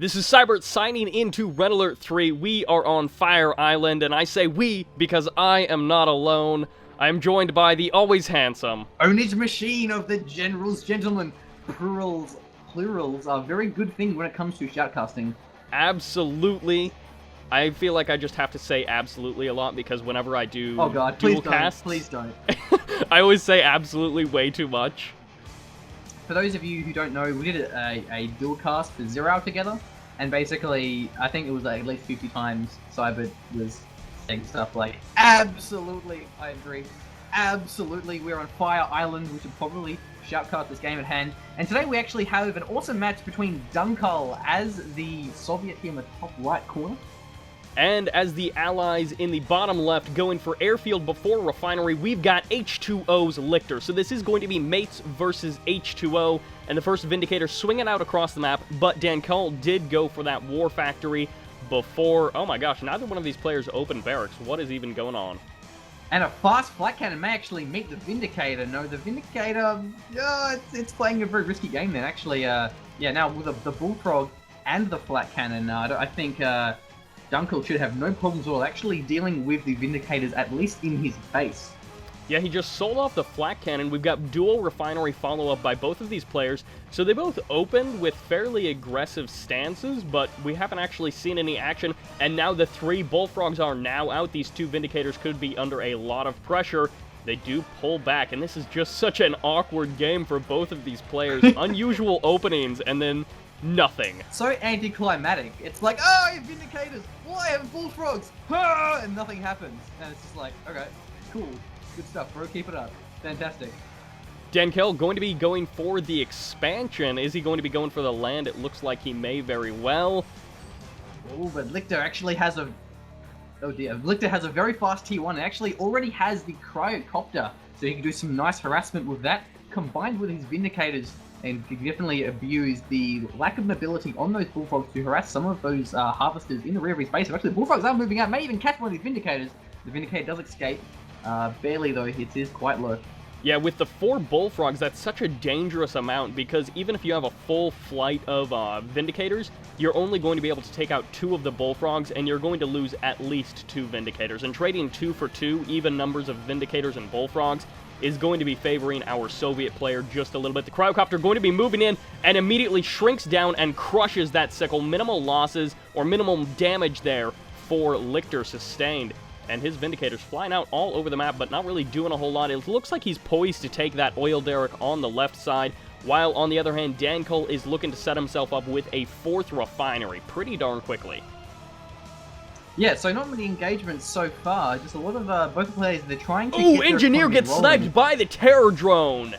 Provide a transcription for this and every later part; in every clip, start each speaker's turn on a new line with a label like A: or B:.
A: This is Sybert signing into Red Alert 3. We are on Fire Island, and I say we because I am not alone. I am joined by the always handsome
B: PwnageMachine of the Generals, Gentlemen. Plurals are a very good thing when it comes to shoutcasting.
A: Absolutely. I feel like I just have to say absolutely a lot because whenever I do dual casts,
B: please don't.
A: I always say absolutely way too much.
B: For those of you who don't know, we did a dual cast for 0 Hour together, and basically, I think it was like at least 50 times Sybert was saying stuff like, absolutely, I agree, absolutely, we're on Fire Island, we should probably shoutcast this game at hand. And today we actually have an awesome match between Dankal as the Soviet here in the top right corner,
A: and as the allies in the bottom left going for airfield before refinery, we've got H2O's LiCtor. So this is going to be mates versus H2O, and the first Vindicator swinging out across the map, but Dankal did go for that war factory before. Oh my gosh, neither one of these players open barracks. What is even going on?
B: And a fast flat cannon may actually meet the Vindicator. No, the Vindicator, it's playing a very risky game then. Actually, yeah, now with the Bullfrog and the flat cannon, I think Dankal should have no problems at all actually dealing with the Vindicators, at least in his base.
A: Yeah, he just sold off the flat cannon. We've got dual refinery follow-up by both of these players. So they both opened with fairly aggressive stances, but we haven't actually seen any action. And now the 3 Bullfrogs are now out. These 2 Vindicators could be under a lot of pressure. They do pull back, and this is just such an awkward game for both of these players. Unusual openings, and then nothing.
B: So anticlimactic. It's like, oh, I have Vindicators, well, I have Bullfrogs, and nothing happens. And it's just like, okay, cool, good stuff, bro, keep it up. Fantastic.
A: Dankal going to be going for the expansion. Is he going to be going for the land? It looks like he may very well.
B: Oh, but LiCtor actually has a... Oh dear, LiCtor has a very fast T1 and actually already has the cryocopter. So he can do some nice harassment with that, combined with his Vindicators, and can definitely abuse the lack of mobility on those Bullfrogs to harass some of those harvesters in the rear of his base. So actually, the Bullfrogs are moving out, may even catch one of these Vindicators. The Vindicator does escape, barely though, it is quite low.
A: Yeah, with the 4 Bullfrogs, that's such a dangerous amount because even if you have a full flight of Vindicators, you're only going to be able to take out 2 of the Bullfrogs, and you're going to lose at least 2 Vindicators. And trading 2 for 2, even numbers of Vindicators and Bullfrogs, is going to be favoring our Soviet player just a little bit. The cryocopter going to be moving in and immediately shrinks down and crushes that sickle. Minimal losses or minimum damage there for LiCtor sustained. And his Vindicators flying out all over the map, but not really doing a whole lot. It looks like he's poised to take that oil derrick on the left side, while on the other hand, Dankal is looking to set himself up with a 4th refinery pretty darn quickly.
B: Yeah, so not many engagements so far, just a lot of both players, they're trying to
A: Ooh, Engineer gets sniped by the terror drone!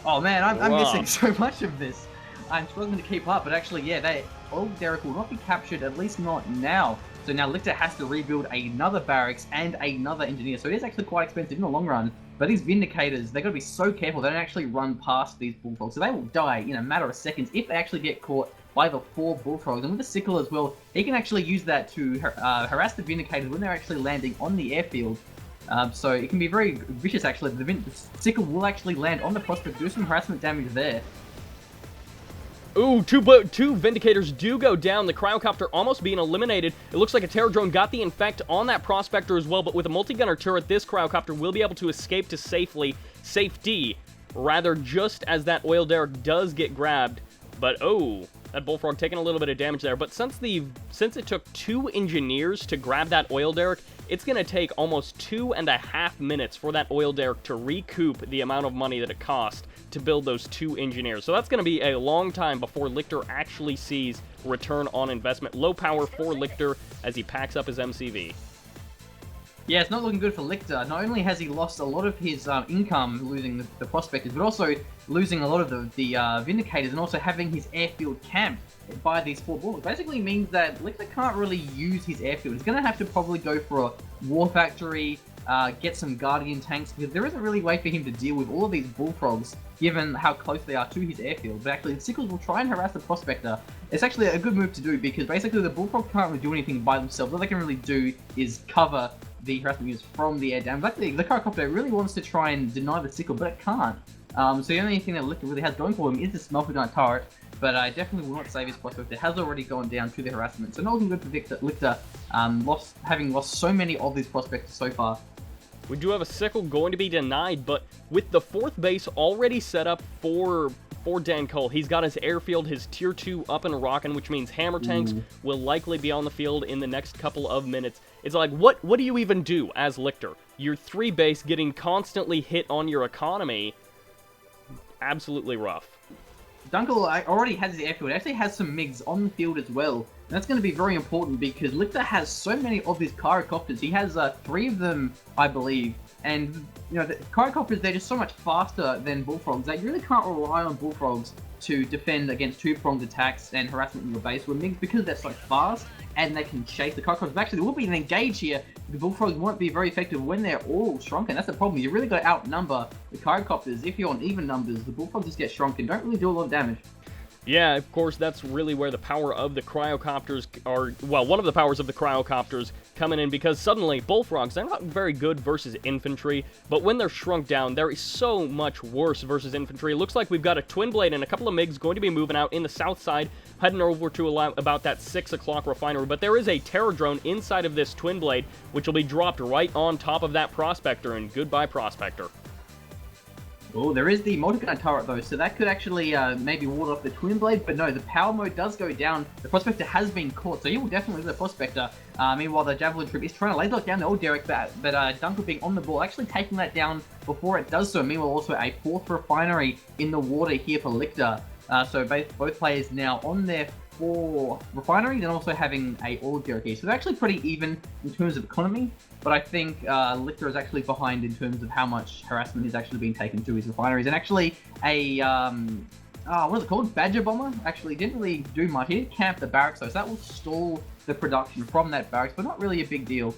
B: Oh man, I'm missing so much of this. I'm struggling to keep up, but actually, yeah, that oil derrick will not be captured, at least not now. So now LiCtor has to rebuild another barracks and another engineer, so it is actually quite expensive in the long run. But these Vindicators, they've got to be so careful they don't actually run past these Bullfrogs, so they will die in a matter of seconds if they actually get caught by the 4 Bullfrogs. And with the sickle as well, he can actually use that to harass the Vindicators when they're actually landing on the airfield. So it can be very vicious actually. The sickle will actually land on the prospect, do some harassment damage there.
A: Ooh, two Vindicators do go down. The cryocopter almost being eliminated. It looks like a terror drone got the infect on that prospector as well, but with a multi-gunner turret, this cryocopter will be able to escape to safety, rather just as that oil derrick does get grabbed. But oh, that Bullfrog taking a little bit of damage there. But since it took 2 engineers to grab that oil derrick, it's going to take almost 2.5 minutes for that oil derrick to recoup the amount of money that it cost to build those 2 engineers. So that's going to be a long time before LiCtor actually sees return on investment. Low power for LiCtor as he packs up his MCV.
B: Yeah, it's not looking good for LiCtor. Not only has he lost a lot of his income losing the prospectors, but also losing a lot of the Vindicators and also having his airfield camped by these 4 Bullfrogs. Basically means that LiCtor can't really use his airfield. He's going to have to probably go for a war factory, get some Guardian tanks, because there isn't really a way for him to deal with all of these Bullfrogs given how close they are to his airfield. But actually, the Sickles will try and harass the Prospector. It's actually a good move to do because basically the Bullfrogs can't really do anything by themselves. All they can really do is cover the harassment units from the air down. But the Cryocopter really wants to try and deny the Sickle, but it can't. So the only thing that LiCtor really has going for him is the Smelter Giant turret. but I definitely will not save his prospect. It has already gone down to the harassment, so not looking good for LiCtor, having lost so many of these prospects so far.
A: We do have a sickle going to be denied, but with the 4th base already set up for Dankal, he's got his airfield, his tier 2 up and rocking, which means hammer tanks will likely be on the field in the next couple of minutes. It's like, what do you even do as LiCtor? Your 3 base getting constantly hit on your economy. Absolutely rough.
B: Dankal already has his airfield. He actually has some MiGs on the field as well. And that's going to be very important because LiCtor has so many of these gyrocopters. He has 3 of them, I believe. And, you know, the gyrocopters, they're just so much faster than bullfrogs. They really can't rely on bullfrogs to defend against 2-pronged attacks and harassment in your base with MiGs because they're so fast and they can chase the gyrocopters. Actually, there will be an engage here. The bullfrogs won't be very effective when they're all shrunken. That's the problem. You really got to outnumber the gyrocopters. If you're on even numbers, the bullfrogs just get shrunken. Don't really do a lot of damage.
A: Yeah, of course, that's really where the power of the cryocopters are, well, one of the powers of the cryocopters coming in, because suddenly bullfrogs, they're not very good versus infantry, but when they're shrunk down, they're so much worse versus infantry. It looks like we've got a twin blade and a couple of MiGs going to be moving out in the south side, heading over to about that 6 o'clock refinery, but there is a terror drone inside of this twin blade, which will be dropped right on top of that prospector, and goodbye prospector.
B: Oh, there is the multi-gun turret though, so that could actually maybe ward off the twin blade, but no, the power mode does go down. The prospector has been caught, so he will definitely lose the prospector. Meanwhile, the javelin troop is trying to laser lock down the old Derek, but Dankal being on the ball, actually taking that down before it does so. Meanwhile, also a 4th refinery in the water here for LiCtor. So both players now on their 4 refineries and also having a old Derek here. So they're actually pretty even in terms of economy. But I think LiCtor is actually behind in terms of how much harassment is actually being taken to his refineries. And actually, a, what is it called? Badger bomber? Actually didn't really do much. He did camp the barracks though, so that will stall the production from that barracks, but not really a big deal.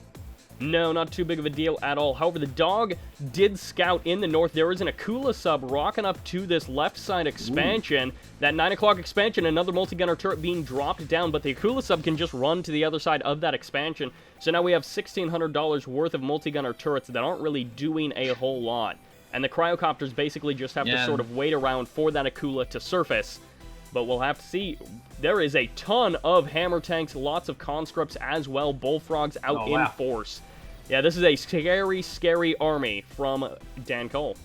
A: No, not too big of a deal at all. However, the dog did scout in the north. There is an Akula sub rocking up to this left side expansion. Ooh. That 9 o'clock expansion, another multi-gunner turret being dropped down, but the Akula sub can just run to the other side of that expansion. So now we have $1,600 worth of multi-gunner turrets that aren't really doing a whole lot. And the cryocopters basically just have to sort of wait around for that Akula to surface. But we'll have to see. There is a ton of hammer tanks, lots of conscripts as well, bullfrogs out in force. Yeah, this is a scary, scary army from Dankal.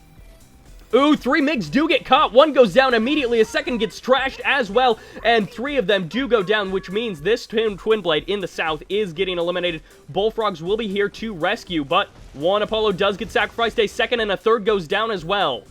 A: Ooh, 3 MiGs do get caught. 1 goes down immediately. A second gets trashed as well. And 3 of them do go down, which means this twin blade in the south is getting eliminated. Bullfrogs will be here to rescue, but 1 Apollo does get sacrificed. A second and a third goes down as well.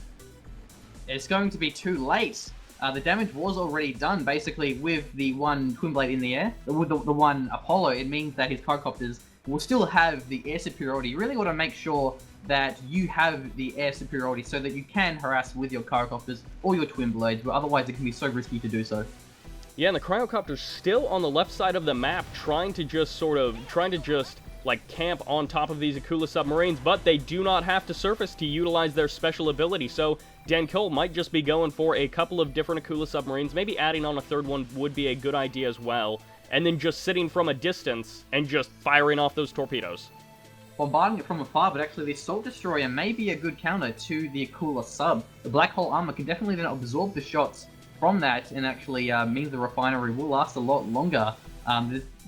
B: It's going to be too late. The damage was already done, basically, with the 1 twin blade in the air. With the 1 Apollo, it means that his gyrocopters will still have the air superiority. You really want to make sure that you have the air superiority so that you can harass with your gyrocopters or your twin blades, but otherwise it can be so risky to do so.
A: Yeah, and the cryocopter's still on the left side of the map, trying to just like camp on top of these Akula submarines, but they do not have to surface to utilize their special ability, so Dankal might just be going for a couple of different Akula submarines. Maybe adding on a 3rd one would be a good idea as well, and then just sitting from a distance and just firing off those torpedoes.
B: Bombarding it from afar, but actually the Assault Destroyer may be a good counter to the Akula sub. The Black Hole Armor can definitely then absorb the shots from that and actually means the refinery will last a lot longer.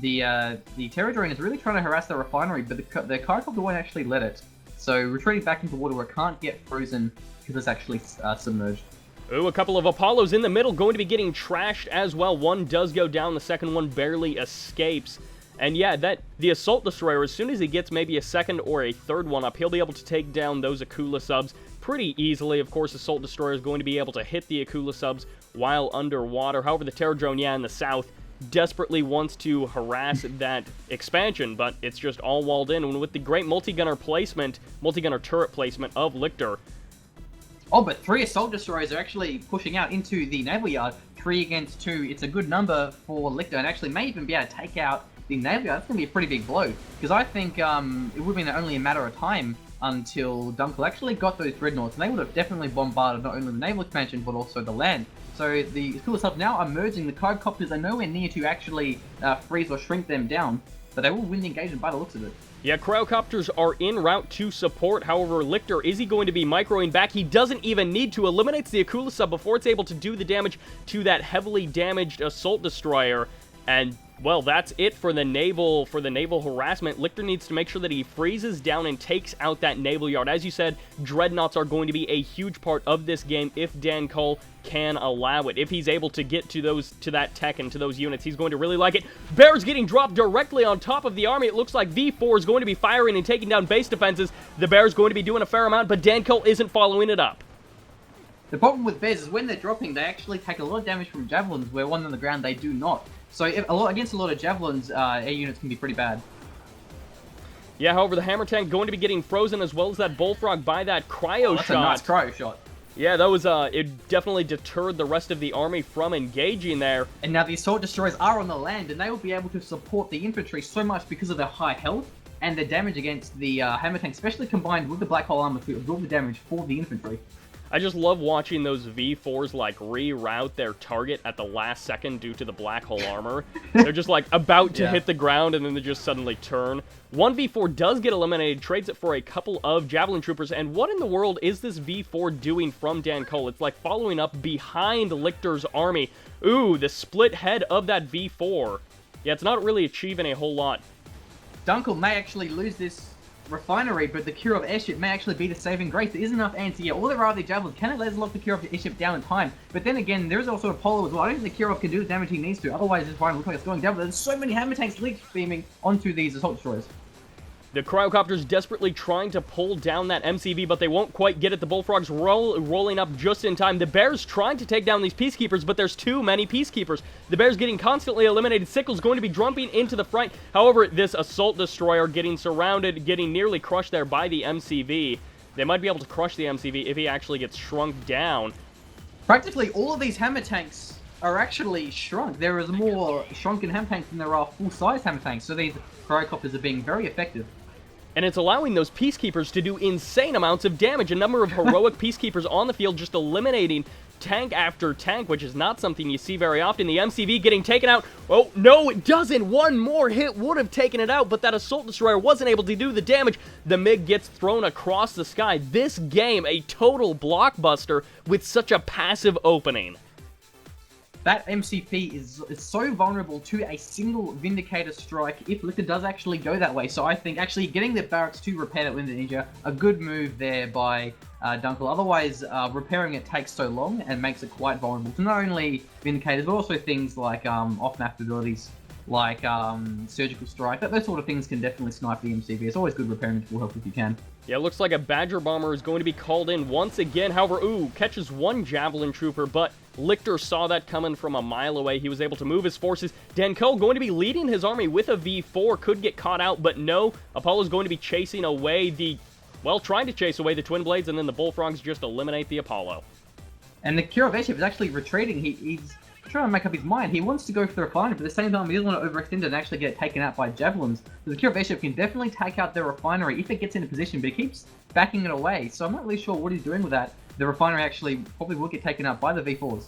B: The Terror Drone is really trying to harass the refinery, but the Gyrocopter won't actually let it. So retreating back into water where it can't get frozen because it's actually submerged.
A: Ooh, a couple of Apollos in the middle going to be getting trashed as well. 1 does go down, the second one barely escapes. And yeah, the Assault Destroyer, as soon as he gets maybe a 2nd or a 3rd one up, he'll be able to take down those Akula subs pretty easily. Of course, Assault Destroyer is going to be able to hit the Akula subs while underwater. However, the Terror Drone, in the south, desperately wants to harass that expansion, but it's just all walled in. And with the great multi-gunner turret placement of LiCtor.
B: Oh, but 3 Assault Destroyers are actually pushing out into the naval yard. 3 against 2, it's a good number for LiCtor, and actually may even be able to take out the naval yard. That's going to be a pretty big blow, because I think it would have been only a matter of time until Dankal actually got those dreadnoughts, and they would have definitely bombarded not only the naval expansion, but also the land. So the Akula subs now are merging. The gyrocopters are nowhere near to actually freeze or shrink them down. but they will win the engagement by the looks of it.
A: Yeah, Cryocopters are en route to support. However, LiCtor, is he going to be microing back? He doesn't even need to. Eliminates the Akula sub before it's able to do the damage to that heavily damaged Assault Destroyer. And, well, that's it for the naval harassment. LiCtor needs to make sure that he freezes down and takes out that naval yard. As you said, Dreadnoughts are going to be a huge part of this game if Dankal can allow it. If he's able to get to that tech and to those units, he's going to really like it. Bears getting dropped directly on top of the army. It looks like V4 is going to be firing and taking down base defenses. The Bears going to be doing a fair amount, but Dankal isn't following it up.
B: The problem with Bears is when they're dropping, they actually take a lot of damage from Javelins, where one on the ground they do not. So against a lot of Javelins, air units can be pretty bad.
A: Yeah, however, the Hammer Tank going to be getting frozen, as well as that Bullfrog by that cryo
B: that's
A: shot.
B: A nice cryo shot.
A: Yeah, that was, it definitely deterred the rest of the army from engaging there.
B: And now the Assault Destroyers are on the land, and they will be able to support the infantry so much because of their high health and their damage against the Hammer Tank, especially combined with the Black Hole Armor to absorb the damage for the infantry.
A: I just love watching those V4s, like, reroute their target at the last second due to the Black Hole Armor. They're just, like, about to hit the ground, and then they just suddenly turn. One V4 does get eliminated, trades it for a couple of Javelin Troopers, and what in the world is this V4 doing from Dankal? It's, like, following up behind LiCtor's army. Ooh, the split head of that V4. Yeah, it's not really achieving a whole lot.
B: Dankal may actually lose this refinery, but the Kirov airship may actually be the saving grace. There is enough anti. Yeah, all there are the Javelins. Can it lock the Kirov airship down in time? But then again, there is also Apollo as well. I don't think the Kirov can do the damage he needs to. Otherwise, this refinery looks like it's going down. But there's so many Hammer Tanks leech beaming onto these Assault Destroyers.
A: The Cryocopters desperately trying to pull down that MCV, but they won't quite get it. The Bullfrogs rolling up just in time. The Bears trying to take down these Peacekeepers, but there's too many Peacekeepers. The Bears getting constantly eliminated. Sickle's going to be jumping into the front. However, this Assault Destroyer getting surrounded, getting nearly crushed there by the MCV. They might be able to crush the MCV if he actually gets shrunk down.
B: Practically all of these Hammer Tanks are actually shrunk. There is more shrunken Hammer Tanks than there are full-size Hammer Tanks, so these Cryocopters are being very effective.
A: And it's allowing those Peacekeepers to do insane amounts of damage. A number of heroic Peacekeepers on the field just eliminating tank after tank, which is not something you see very often. The MCV getting taken out. Oh, no, it doesn't. One more hit would have taken it out, but that Assault Destroyer wasn't able to do the damage. The MiG gets thrown across the sky. This game, a total blockbuster with such a passive opening.
B: That MCP is so vulnerable to a single Vindicator strike if LiCtor does actually go that way. So I think actually getting the barracks to repair that Winter Ninja, a good move there by Dankal. Otherwise, repairing it takes so long and makes it quite vulnerable to not only Vindicators, but also things like off-map abilities, like Surgical Strike. Those sort of things can definitely snipe the MCV. It's always good repairing full health if you can.
A: Yeah, it looks like a Badger Bomber is going to be called in once again. However, catches one Javelin Trooper, but LiCtor saw that coming from a mile away. He was able to move his forces. Dankal going to be leading his army with a V4. Could get caught out, but no. Apollo's going to be chasing away trying to chase away the Twin Blades, and then the Bullfrogs just eliminate the Apollo.
B: And the Kirov airship is actually retreating. He's trying to make up his mind. He wants to go for the refinery, but at the same time, he doesn't want to overextend it and actually get it taken out by Javelins. So the Kirov airship can definitely take out the refinery if it gets into position, but he keeps backing it away. So I'm not really sure what he's doing with that. The refinery actually probably will get taken out by the V4s.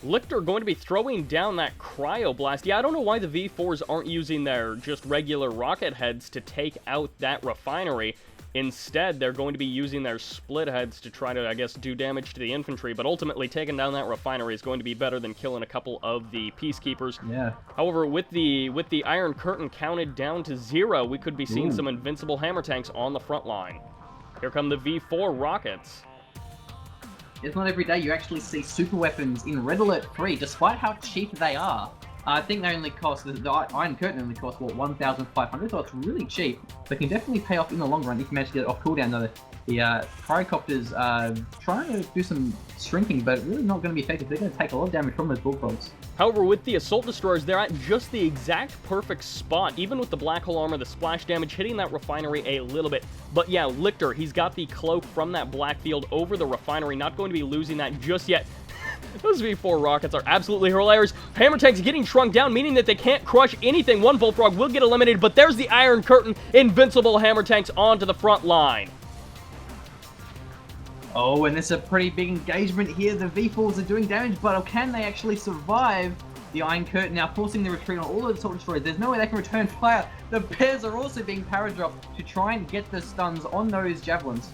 A: LiCtor going to be throwing down that Cryoblast. Yeah, I don't know why the V4s aren't using their just regular rocket heads to take out that refinery. Instead, they're going to be using their split heads to try to, I guess, do damage to the infantry, but ultimately taking down that refinery is going to be better than killing a couple of the Peacekeepers.
B: Yeah.
A: However, with the Iron Curtain counted down to 0, we could be seeing some invincible Hammer Tanks on the front line. Here come the V4 rockets.
B: It's not every day you actually see super weapons in Red Alert 3, despite how cheap they are. I think they only cost, the Iron Curtain only cost, what, 1,500, so it's really cheap. But can definitely pay off in the long run if you manage to get it off cooldown. Though the Cryocopters trying to do some shrinking, but really not going to be effective. They're going to take a lot of damage from those Bullfrogs.
A: However, with the Assault Destroyers, they're at just the exact perfect spot. Even with the Black Hole Armor, the splash damage hitting that refinery a little bit. But yeah, LiCtor, he's got the cloak from that black field over the refinery. Not going to be losing that just yet. Those V4 rockets are absolutely hilarious. Hammer Tanks getting shrunk down, meaning that they can't crush anything. One Bullfrog will get eliminated, but there's the Iron Curtain. Invincible Hammer Tanks onto the front line.
B: Oh, and it's a pretty big engagement here. The V4s are doing damage, but can they actually survive The Iron Curtain now forcing the retreat on all of the Assault Destroyers. There's no way they can return fire. The Bears are also being power dropped to try and get the stuns on those Javelins.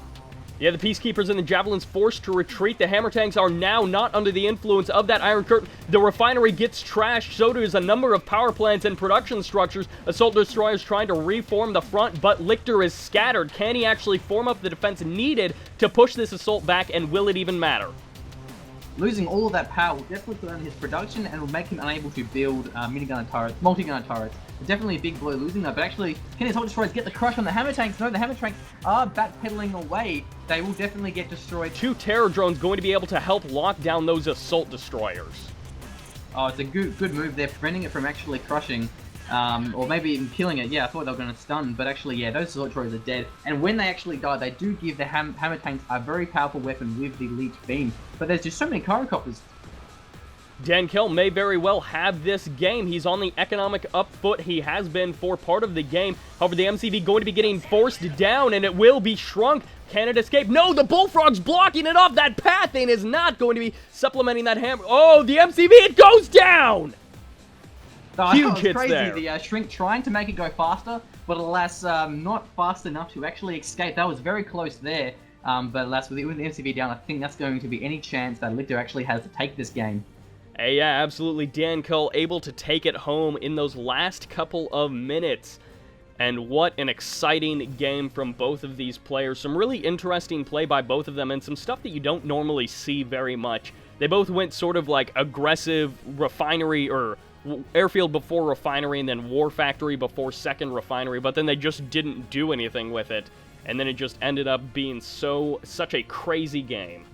A: Yeah, the Peacekeepers and the Javelins forced to retreat. The Hammer Tanks are now not under the influence of that Iron Curtain. The refinery gets trashed, so does a number of power plants and production structures. Assault Destroyers trying to reform the front, but LiCtor is scattered. Can he actually form up the defense needed to push this assault back, and will it even matter?
B: Losing all of that power will definitely put down his production and will make him unable to build minigun turrets, multi-gun turrets. Definitely a big blow losing that, but actually, can his Assault Destroyers get the crush on the Hammer Tanks? No, the Hammer Tanks are backpedaling away. They will definitely get destroyed.
A: 2 Terror Drones going to be able to help lock down those Assault Destroyers.
B: Oh, it's a good move there, preventing it from actually crushing. Or maybe even killing it. Yeah, I thought they were going to stun, but actually, yeah, those Assault Destroyers are dead. And when they actually die, they do give the Hammer Tanks a very powerful weapon with the Leech Beam. But there's just so many Gyrocopters.
A: Dankal may very well have this game. He's on the economic up foot. He has been for part of the game. However, the MCV going to be getting forced down, and it will be shrunk. Can it escape? No, the Bullfrog's blocking it off. That Pathane is not going to be supplementing that hammer. Oh, the MCV, it goes down!
B: Oh,
A: Huge hits
B: crazy.
A: there.
B: The Shrink trying to make it go faster, but alas, not fast enough to actually escape. That was very close there. But alas, with the MCV down, I think that's going to be any chance that LiCtor actually has to take this game.
A: Yeah, absolutely. Dankal able to take it home in those last couple of minutes. And what an exciting game from both of these players. Some really interesting play by both of them, and some stuff that you don't normally see very much. They both went sort of like aggressive refinery, or airfield before refinery, and then war factory before second refinery, but then they just didn't do anything with it. And then it just ended up being such a crazy game.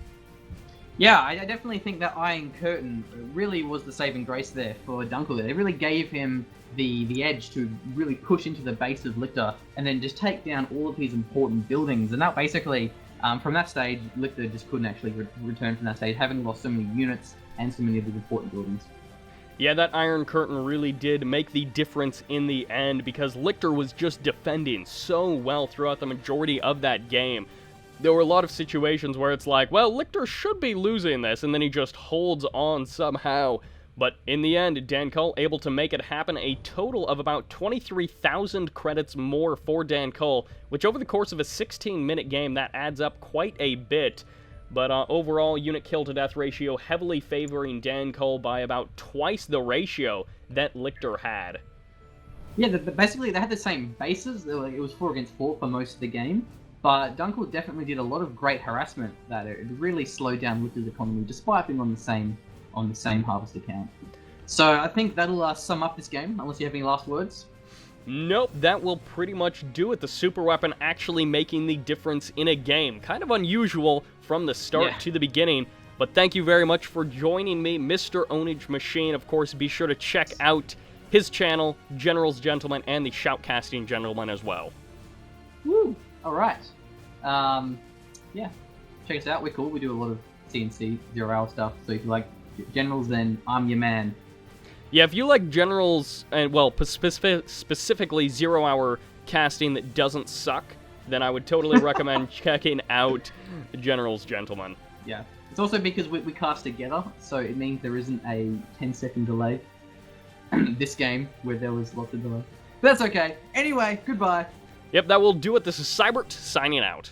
B: Yeah, I definitely think that Iron Curtain really was the saving grace there for Dankal. It really gave him the edge to really push into the base of LiCtor and then just take down all of his important buildings. And that basically, from that stage, LiCtor just couldn't actually return from that stage, having lost so many units and so many of the important buildings.
A: Yeah, that Iron Curtain really did make the difference in the end, because LiCtor was just defending so well throughout the majority of that game. There were a lot of situations where it's like, well, LiCtor should be losing this, and then he just holds on somehow. But in the end, Dankal able to make it happen. A total of about 23,000 credits more for Dankal, which over the course of a 16-minute game, that adds up quite a bit. But overall, unit kill-to-death ratio heavily favoring Dankal by about twice the ratio that LiCtor had.
B: Yeah, basically they had the same bases. It was 4 against 4 for most of the game. But Dankal definitely did a lot of great harassment that it really slowed down LiCtor's economy, despite being on the same harvest account. So I think that'll sum up this game, unless you have any last words.
A: Nope, that will pretty much do it. The super weapon actually making the difference in a game. Kind of unusual from the start to the beginning, but thank you very much for joining me, Mr. PwnageMachine. Of course, be sure to check out his channel, General's Gentleman, and the Shoutcasting Gentleman as well.
B: Woo! Alright. Yeah, check us out. We're cool. We do a lot of CNC, 0 hour stuff, so if you like Generals, then I'm your man.
A: Yeah, if you like Generals, and well, specifically 0 hour casting that doesn't suck, then I would totally recommend checking out General's Gentleman.
B: Yeah. It's also because we cast together, so it means there isn't a 10-second delay. This game, where there was lots of delay. But that's okay. Anyway, goodbye.
A: Yep, that will do it. This is Sybert, signing out.